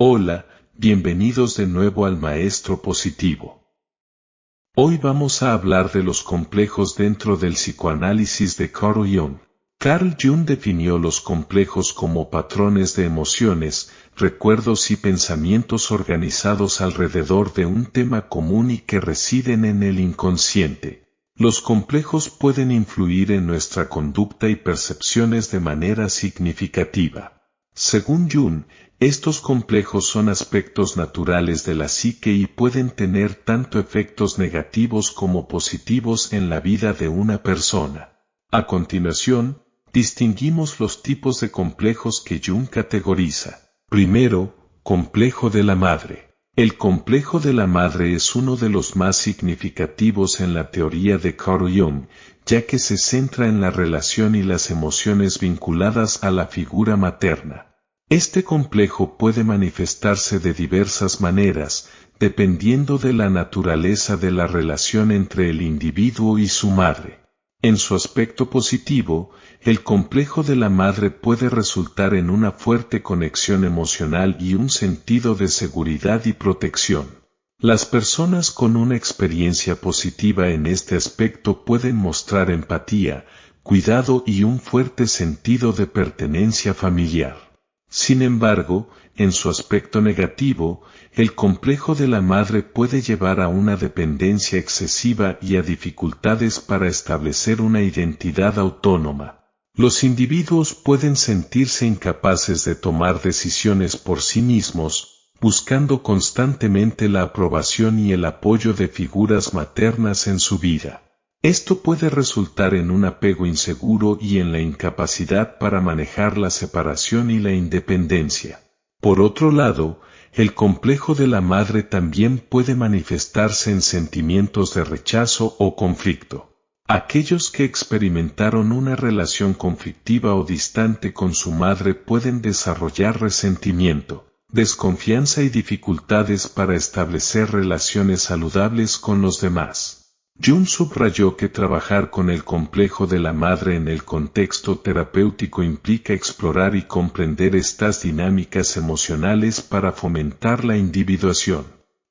Hola, bienvenidos de nuevo al Maestro Positivo. Hoy vamos a hablar de los complejos dentro del psicoanálisis de Carl Jung. Carl Jung definió los complejos como patrones de emociones, recuerdos y pensamientos organizados alrededor de un tema común y que residen en el inconsciente. Los complejos pueden influir en nuestra conducta y percepciones de manera significativa. Según Jung, estos complejos son aspectos naturales de la psique y pueden tener tanto efectos negativos como positivos en la vida de una persona. A continuación, distinguimos los tipos de complejos que Jung categoriza. Primero, complejo de la madre. El complejo de la madre es uno de los más significativos en la teoría de Carl Jung, ya que se centra en la relación y las emociones vinculadas a la figura materna. Este complejo puede manifestarse de diversas maneras, dependiendo de la naturaleza de la relación entre el individuo y su madre. En su aspecto positivo, el complejo de la madre puede resultar en una fuerte conexión emocional y un sentido de seguridad y protección. Las personas con una experiencia positiva en este aspecto pueden mostrar empatía, cuidado y un fuerte sentido de pertenencia familiar. Sin embargo, en su aspecto negativo, el complejo de la madre puede llevar a una dependencia excesiva y a dificultades para establecer una identidad autónoma. Los individuos pueden sentirse incapaces de tomar decisiones por sí mismos, buscando constantemente la aprobación y el apoyo de figuras maternas en su vida. Esto puede resultar en un apego inseguro y en la incapacidad para manejar la separación y la independencia. Por otro lado, el complejo de la madre también puede manifestarse en sentimientos de rechazo o conflicto. Aquellos que experimentaron una relación conflictiva o distante con su madre pueden desarrollar resentimiento, desconfianza y dificultades para establecer relaciones saludables con los demás. Jung subrayó que trabajar con el complejo de la madre en el contexto terapéutico implica explorar y comprender estas dinámicas emocionales para fomentar la individuación.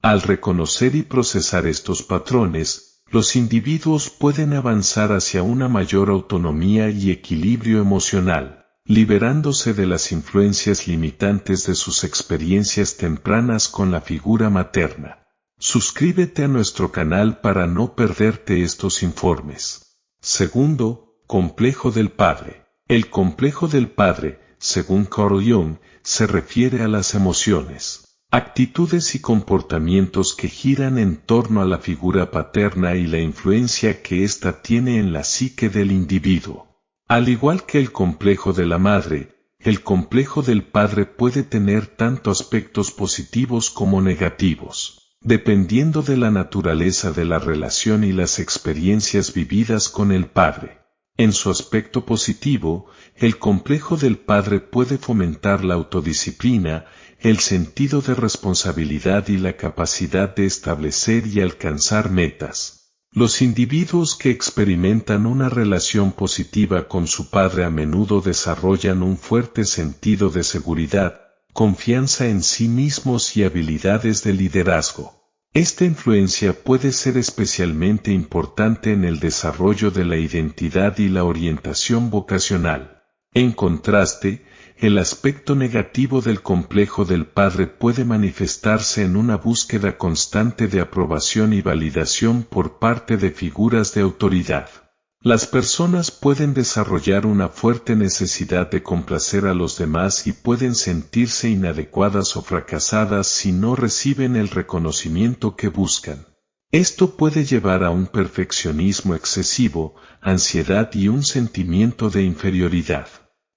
Al reconocer y procesar estos patrones, los individuos pueden avanzar hacia una mayor autonomía y equilibrio emocional, liberándose de las influencias limitantes de sus experiencias tempranas con la figura materna. Suscríbete a nuestro canal para no perderte estos informes. Segundo, complejo del padre. El complejo del padre, según Carl Jung, se refiere a las emociones, actitudes y comportamientos que giran en torno a la figura paterna y la influencia que ésta tiene en la psique del individuo. Al igual que el complejo de la madre, el complejo del padre puede tener tanto aspectos positivos como negativos, dependiendo de la naturaleza de la relación y las experiencias vividas con el padre. En su aspecto positivo, el complejo del padre puede fomentar la autodisciplina, el sentido de responsabilidad y la capacidad de establecer y alcanzar metas. Los individuos que experimentan una relación positiva con su padre a menudo desarrollan un fuerte sentido de seguridad, confianza en sí mismos y habilidades de liderazgo. Esta influencia puede ser especialmente importante en el desarrollo de la identidad y la orientación vocacional. En contraste, el aspecto negativo del complejo del padre puede manifestarse en una búsqueda constante de aprobación y validación por parte de figuras de autoridad. Las personas pueden desarrollar una fuerte necesidad de complacer a los demás y pueden sentirse inadecuadas o fracasadas si no reciben el reconocimiento que buscan. Esto puede llevar a un perfeccionismo excesivo, ansiedad y un sentimiento de inferioridad.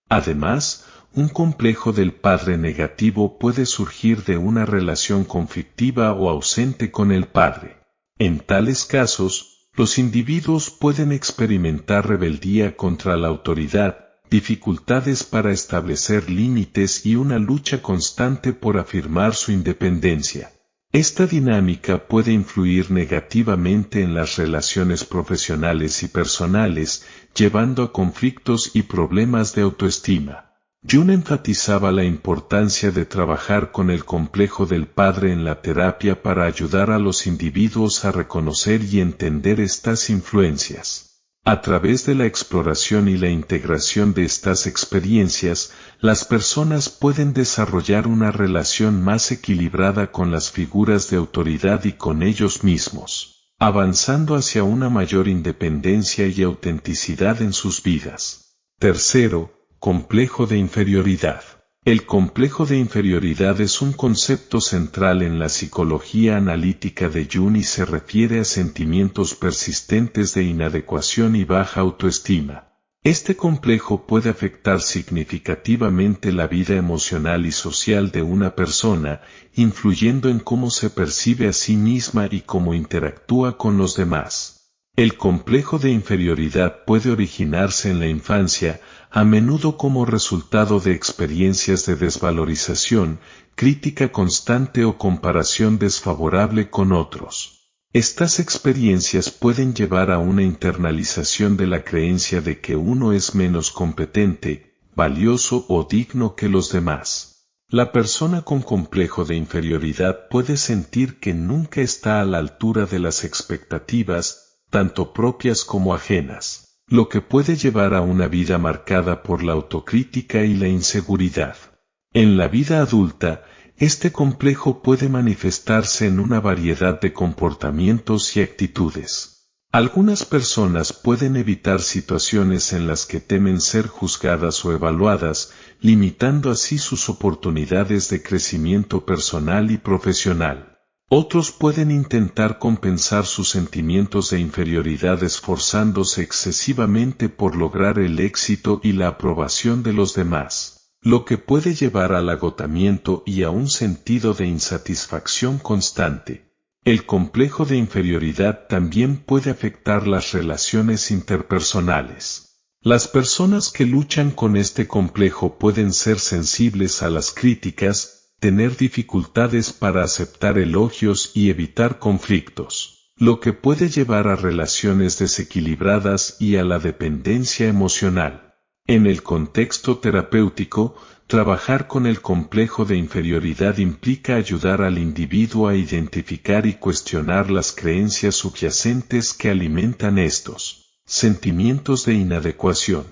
Además, un complejo del padre negativo puede surgir de una relación conflictiva o ausente con el padre. En tales casos, los individuos pueden experimentar rebeldía contra la autoridad, dificultades para establecer límites y una lucha constante por afirmar su independencia. Esta dinámica puede influir negativamente en las relaciones profesionales y personales, llevando a conflictos y problemas de autoestima. Jung enfatizaba la importancia de trabajar con el complejo del padre en la terapia para ayudar a los individuos a reconocer y entender estas influencias. A través de la exploración y la integración de estas experiencias, las personas pueden desarrollar una relación más equilibrada con las figuras de autoridad y con ellos mismos, avanzando hacia una mayor independencia y autenticidad en sus vidas. Tercero, complejo de inferioridad. El complejo de inferioridad es un concepto central en la psicología analítica de Jung y se refiere a sentimientos persistentes de inadecuación y baja autoestima. Este complejo puede afectar significativamente la vida emocional y social de una persona, influyendo en cómo se percibe a sí misma y cómo interactúa con los demás. El complejo de inferioridad puede originarse en la infancia, a menudo como resultado de experiencias de desvalorización, crítica constante o comparación desfavorable con otros. Estas experiencias pueden llevar a una internalización de la creencia de que uno es menos competente, valioso o digno que los demás. La persona con complejo de inferioridad puede sentir que nunca está a la altura de las expectativas, tanto propias como ajenas, lo que puede llevar a una vida marcada por la autocrítica y la inseguridad. En la vida adulta, este complejo puede manifestarse en una variedad de comportamientos y actitudes. Algunas personas pueden evitar situaciones en las que temen ser juzgadas o evaluadas, limitando así sus oportunidades de crecimiento personal y profesional. Otros pueden intentar compensar sus sentimientos de inferioridad esforzándose excesivamente por lograr el éxito y la aprobación de los demás, lo que puede llevar al agotamiento y a un sentido de insatisfacción constante. El complejo de inferioridad también puede afectar las relaciones interpersonales. Las personas que luchan con este complejo pueden ser sensibles a las críticas, tener dificultades para aceptar elogios y evitar conflictos, lo que puede llevar a relaciones desequilibradas y a la dependencia emocional. En el contexto terapéutico, trabajar con el complejo de inferioridad implica ayudar al individuo a identificar y cuestionar las creencias subyacentes que alimentan estos sentimientos de inadecuación.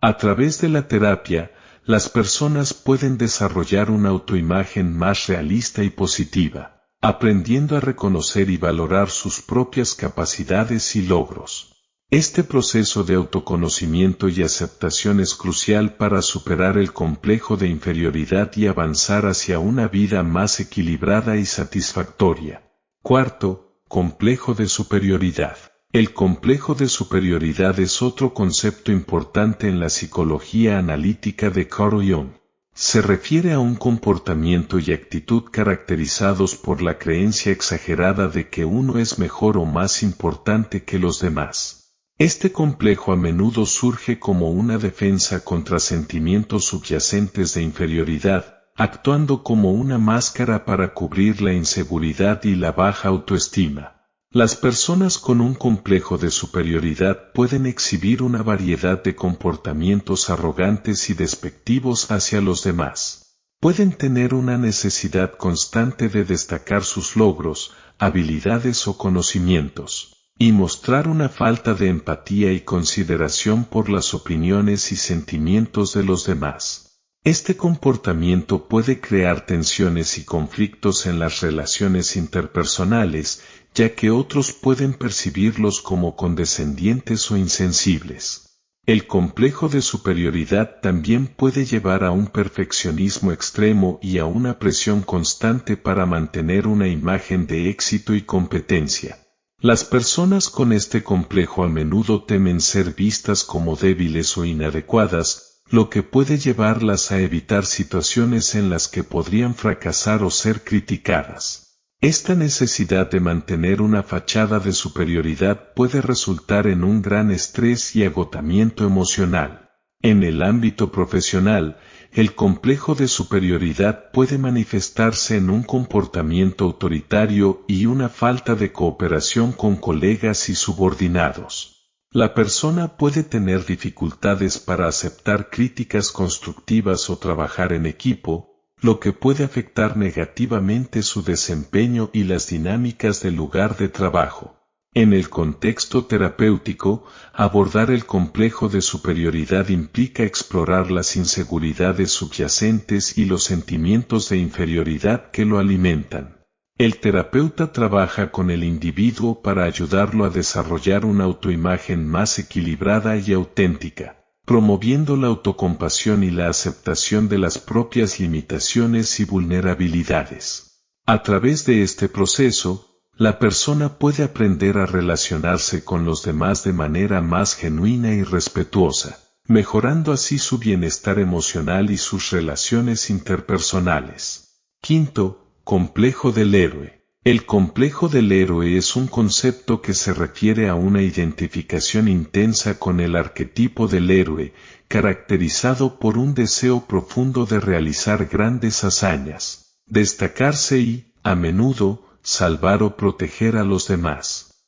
A través de la terapia, las personas pueden desarrollar una autoimagen más realista y positiva, aprendiendo a reconocer y valorar sus propias capacidades y logros. Este proceso de autoconocimiento y aceptación es crucial para superar el complejo de inferioridad y avanzar hacia una vida más equilibrada y satisfactoria. Cuarto, complejo de superioridad. El complejo de superioridad es otro concepto importante en la psicología analítica de Carl Jung. Se refiere a un comportamiento y actitud caracterizados por la creencia exagerada de que uno es mejor o más importante que los demás. Este complejo a menudo surge como una defensa contra sentimientos subyacentes de inferioridad, actuando como una máscara para cubrir la inseguridad y la baja autoestima. Las personas con un complejo de superioridad pueden exhibir una variedad de comportamientos arrogantes y despectivos hacia los demás. Pueden tener una necesidad constante de destacar sus logros, habilidades o conocimientos, y mostrar una falta de empatía y consideración por las opiniones y sentimientos de los demás. Este comportamiento puede crear tensiones y conflictos en las relaciones interpersonales, ya que otros pueden percibirlos como condescendientes o insensibles. El complejo de superioridad también puede llevar a un perfeccionismo extremo y a una presión constante para mantener una imagen de éxito y competencia. Las personas con este complejo a menudo temen ser vistas como débiles o inadecuadas, lo que puede llevarlas a evitar situaciones en las que podrían fracasar o ser criticadas. Esta necesidad de mantener una fachada de superioridad puede resultar en un gran estrés y agotamiento emocional. En el ámbito profesional, el complejo de superioridad puede manifestarse en un comportamiento autoritario y una falta de cooperación con colegas y subordinados. La persona puede tener dificultades para aceptar críticas constructivas o trabajar en equipo, lo que puede afectar negativamente su desempeño y las dinámicas del lugar de trabajo. En el contexto terapéutico, abordar el complejo de superioridad implica explorar las inseguridades subyacentes y los sentimientos de inferioridad que lo alimentan. El terapeuta trabaja con el individuo para ayudarlo a desarrollar una autoimagen más equilibrada y auténtica, promoviendo la autocompasión y la aceptación de las propias limitaciones y vulnerabilidades. A través de este proceso, la persona puede aprender a relacionarse con los demás de manera más genuina y respetuosa, mejorando así su bienestar emocional y sus relaciones interpersonales. Quinto, complejo del héroe. El complejo del héroe es un concepto que se refiere a una identificación intensa con el arquetipo del héroe, caracterizado por un deseo profundo de realizar grandes hazañas, destacarse y, a menudo, salvar o proteger a los demás.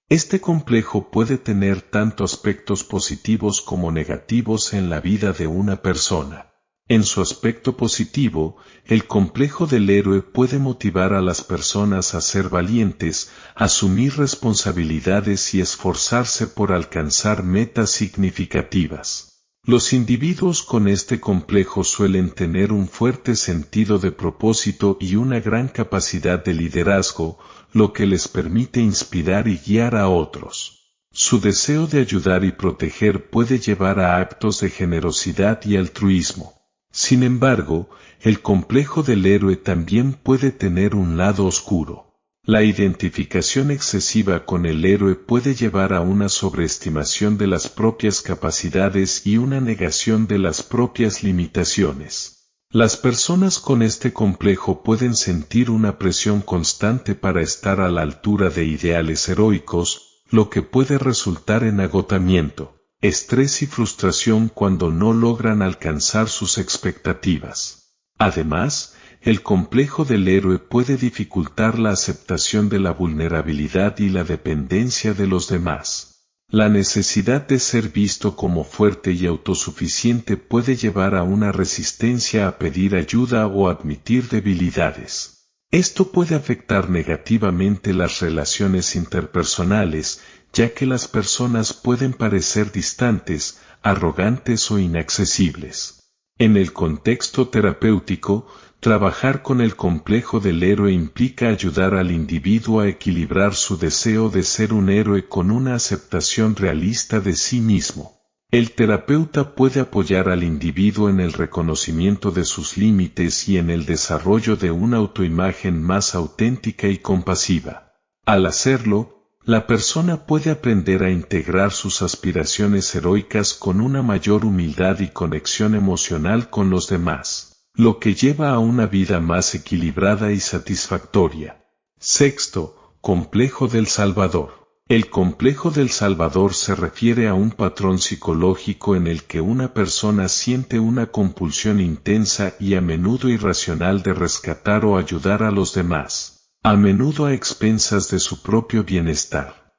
Este complejo puede tener tanto aspectos positivos como negativos en la vida de una persona. En su aspecto positivo, el complejo del héroe puede motivar a las personas a ser valientes, asumir responsabilidades y esforzarse por alcanzar metas significativas. Los individuos con este complejo suelen tener un fuerte sentido de propósito y una gran capacidad de liderazgo, lo que les permite inspirar y guiar a otros. Su deseo de ayudar y proteger puede llevar a actos de generosidad y altruismo. Sin embargo, el complejo del héroe también puede tener un lado oscuro. La identificación excesiva con el héroe puede llevar a una sobreestimación de las propias capacidades y una negación de las propias limitaciones. Las personas con este complejo pueden sentir una presión constante para estar a la altura de ideales heroicos, lo que puede resultar en agotamiento, estrés y frustración cuando no logran alcanzar sus expectativas. Además, el complejo del héroe puede dificultar la aceptación de la vulnerabilidad y la dependencia de los demás. La necesidad de ser visto como fuerte y autosuficiente puede llevar a una resistencia a pedir ayuda o admitir debilidades. Esto puede afectar negativamente las relaciones interpersonales, ya que las personas pueden parecer distantes, arrogantes o inaccesibles. En el contexto terapéutico, trabajar con el complejo del héroe implica ayudar al individuo a equilibrar su deseo de ser un héroe con una aceptación realista de sí mismo. El terapeuta puede apoyar al individuo en el reconocimiento de sus límites y en el desarrollo de una autoimagen más auténtica y compasiva. Al hacerlo, la persona puede aprender a integrar sus aspiraciones heroicas con una mayor humildad y conexión emocional con los demás, lo que lleva a una vida más equilibrada y satisfactoria. Sexto, complejo del Salvador. El complejo del Salvador se refiere a un patrón psicológico en el que una persona siente una compulsión intensa y a menudo irracional de rescatar o ayudar a los demás, a menudo a expensas de su propio bienestar.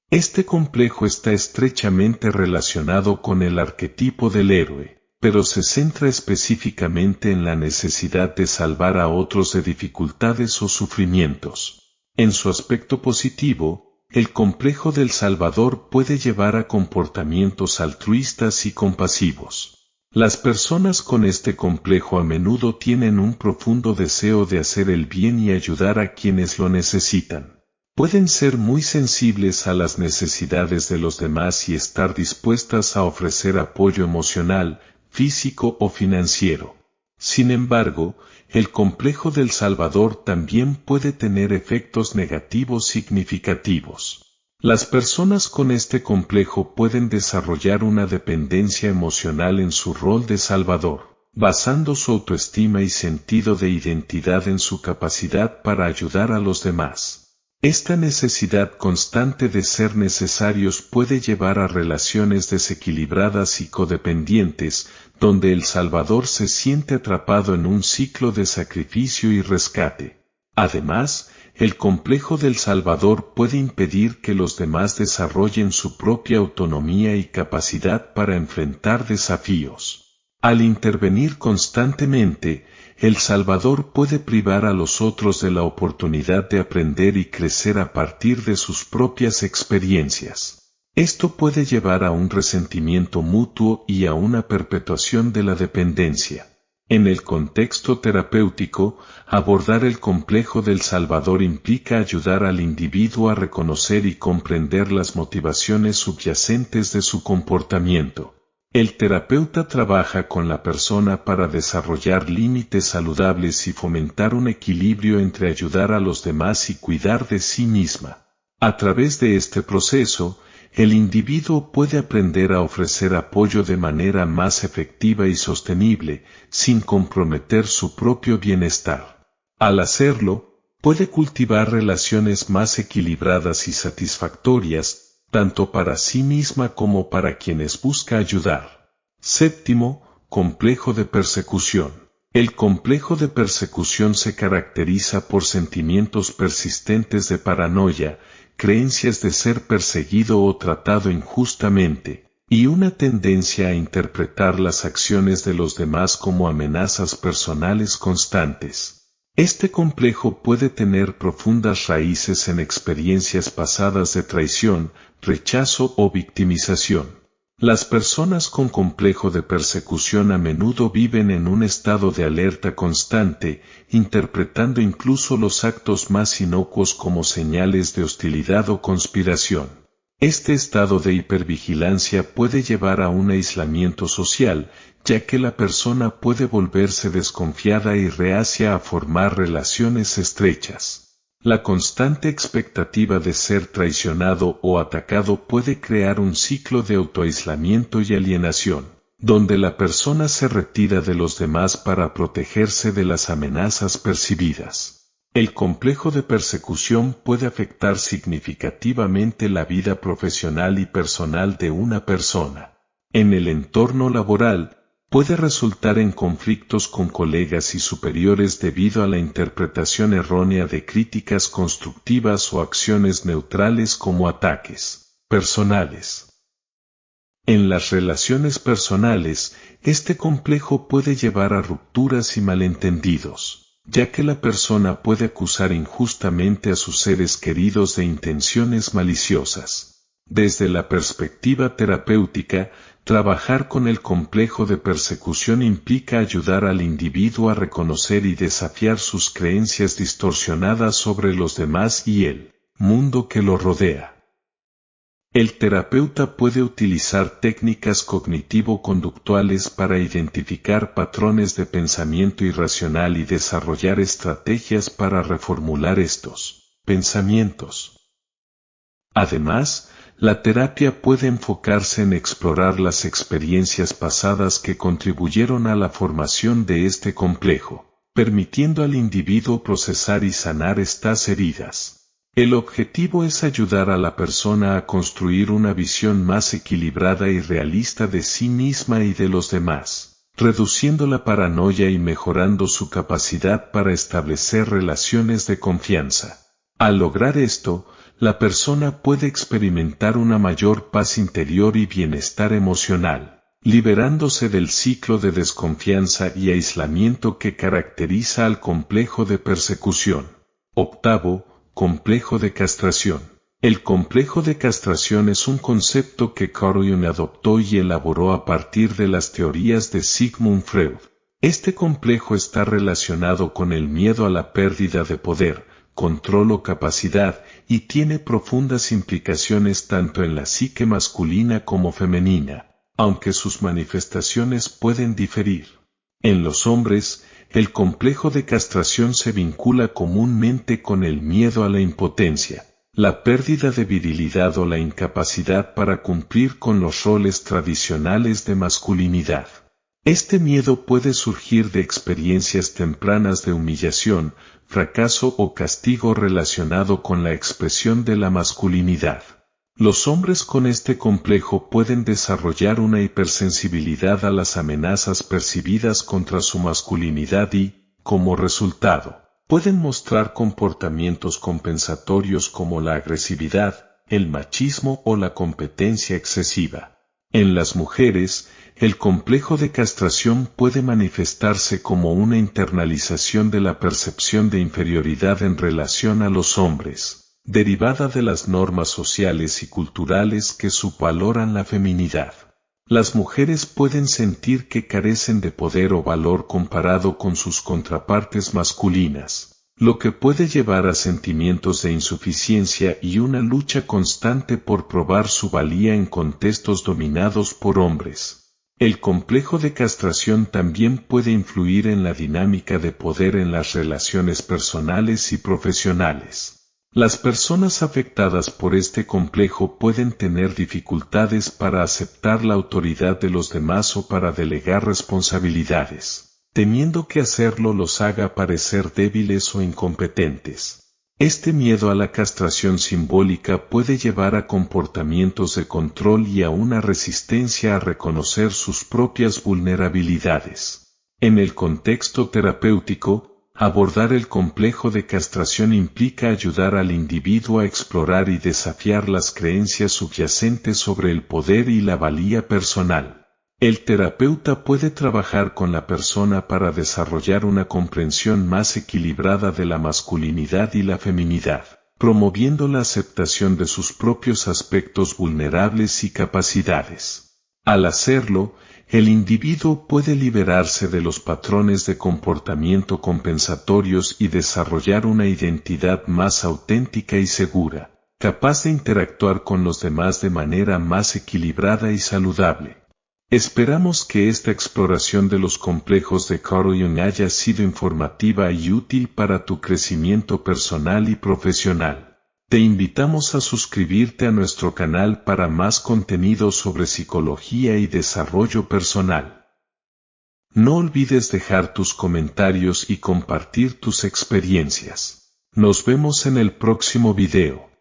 Este complejo está estrechamente relacionado con el arquetipo del héroe, pero se centra específicamente en la necesidad de salvar a otros de dificultades o sufrimientos. En su aspecto positivo, el complejo del Salvador puede llevar a comportamientos altruistas y compasivos. Las personas con este complejo a menudo tienen un profundo deseo de hacer el bien y ayudar a quienes lo necesitan. Pueden ser muy sensibles a las necesidades de los demás y estar dispuestas a ofrecer apoyo emocional, físico o financiero. Sin embargo, el complejo del Salvador también puede tener efectos negativos significativos. Las personas con este complejo pueden desarrollar una dependencia emocional en su rol de Salvador, basando su autoestima y sentido de identidad en su capacidad para ayudar a los demás. Esta necesidad constante de ser necesarios puede llevar a relaciones desequilibradas y codependientes, donde el Salvador se siente atrapado en un ciclo de sacrificio y rescate. Además, el complejo del Salvador puede impedir que los demás desarrollen su propia autonomía y capacidad para enfrentar desafíos. Al intervenir constantemente, el Salvador puede privar a los otros de la oportunidad de aprender y crecer a partir de sus propias experiencias. Esto puede llevar a un resentimiento mutuo y a una perpetuación de la dependencia. En el contexto terapéutico, abordar el complejo del Salvador implica ayudar al individuo a reconocer y comprender las motivaciones subyacentes de su comportamiento. El terapeuta trabaja con la persona para desarrollar límites saludables y fomentar un equilibrio entre ayudar a los demás y cuidar de sí misma. A través de este proceso, el individuo puede aprender a ofrecer apoyo de manera más efectiva y sostenible, sin comprometer su propio bienestar. Al hacerlo, puede cultivar relaciones más equilibradas y satisfactorias, tanto para sí misma como para quienes busca ayudar. Séptimo, complejo de persecución. El complejo de persecución se caracteriza por sentimientos persistentes de paranoia, creencias de ser perseguido o tratado injustamente, y una tendencia a interpretar las acciones de los demás como amenazas personales constantes. Este complejo puede tener profundas raíces en experiencias pasadas de traición, rechazo o victimización. Las personas con complejo de persecución a menudo viven en un estado de alerta constante, interpretando incluso los actos más inocuos como señales de hostilidad o conspiración. Este estado de hipervigilancia puede llevar a un aislamiento social, ya que la persona puede volverse desconfiada y reacia a formar relaciones estrechas. La constante expectativa de ser traicionado o atacado puede crear un ciclo de autoaislamiento y alienación, donde la persona se retira de los demás para protegerse de las amenazas percibidas. El complejo de persecución puede afectar significativamente la vida profesional y personal de una persona. En el entorno laboral, puede resultar en conflictos con colegas y superiores debido a la interpretación errónea de críticas constructivas o acciones neutrales como ataques personales. En las relaciones personales, este complejo puede llevar a rupturas y malentendidos, ya que la persona puede acusar injustamente a sus seres queridos de intenciones maliciosas. Desde la perspectiva terapéutica, trabajar con el complejo de persecución implica ayudar al individuo a reconocer y desafiar sus creencias distorsionadas sobre los demás y el mundo que lo rodea. El terapeuta puede utilizar técnicas cognitivo-conductuales para identificar patrones de pensamiento irracional y desarrollar estrategias para reformular estos pensamientos. Además, la terapia puede enfocarse en explorar las experiencias pasadas que contribuyeron a la formación de este complejo, permitiendo al individuo procesar y sanar estas heridas. El objetivo es ayudar a la persona a construir una visión más equilibrada y realista de sí misma y de los demás, reduciendo la paranoia y mejorando su capacidad para establecer relaciones de confianza. Al lograr esto, la persona puede experimentar una mayor paz interior y bienestar emocional, liberándose del ciclo de desconfianza y aislamiento que caracteriza al complejo de persecución. Octavo, complejo de castración. El complejo de castración es un concepto que Carl Jung adoptó y elaboró a partir de las teorías de Sigmund Freud. Este complejo está relacionado con el miedo a la pérdida de poder, control o capacidad, y tiene profundas implicaciones tanto en la psique masculina como femenina, aunque sus manifestaciones pueden diferir. En los hombres, el complejo de castración se vincula comúnmente con el miedo a la impotencia, la pérdida de virilidad o la incapacidad para cumplir con los roles tradicionales de masculinidad. Este miedo puede surgir de experiencias tempranas de humillación, fracaso o castigo relacionado con la expresión de la masculinidad. Los hombres con este complejo pueden desarrollar una hipersensibilidad a las amenazas percibidas contra su masculinidad y, como resultado, pueden mostrar comportamientos compensatorios como la agresividad, el machismo o la competencia excesiva. En las mujeres, el complejo de castración puede manifestarse como una internalización de la percepción de inferioridad en relación a los hombres, derivada de las normas sociales y culturales que subvaloran la feminidad. Las mujeres pueden sentir que carecen de poder o valor comparado con sus contrapartes masculinas, lo que puede llevar a sentimientos de insuficiencia y una lucha constante por probar su valía en contextos dominados por hombres. El complejo de castración también puede influir en la dinámica de poder en las relaciones personales y profesionales. Las personas afectadas por este complejo pueden tener dificultades para aceptar la autoridad de los demás o para delegar responsabilidades, temiendo que hacerlo los haga parecer débiles o incompetentes. Este miedo a la castración simbólica puede llevar a comportamientos de control y a una resistencia a reconocer sus propias vulnerabilidades. En el contexto terapéutico, abordar el complejo de castración implica ayudar al individuo a explorar y desafiar las creencias subyacentes sobre el poder y la valía personal. El terapeuta puede trabajar con la persona para desarrollar una comprensión más equilibrada de la masculinidad y la feminidad, promoviendo la aceptación de sus propios aspectos vulnerables y capacidades. Al hacerlo, el individuo puede liberarse de los patrones de comportamiento compensatorios y desarrollar una identidad más auténtica y segura, capaz de interactuar con los demás de manera más equilibrada y saludable. Esperamos que esta exploración de los complejos de Carl Jung haya sido informativa y útil para tu crecimiento personal y profesional. Te invitamos a suscribirte a nuestro canal para más contenido sobre psicología y desarrollo personal. No olvides dejar tus comentarios y compartir tus experiencias. Nos vemos en el próximo video.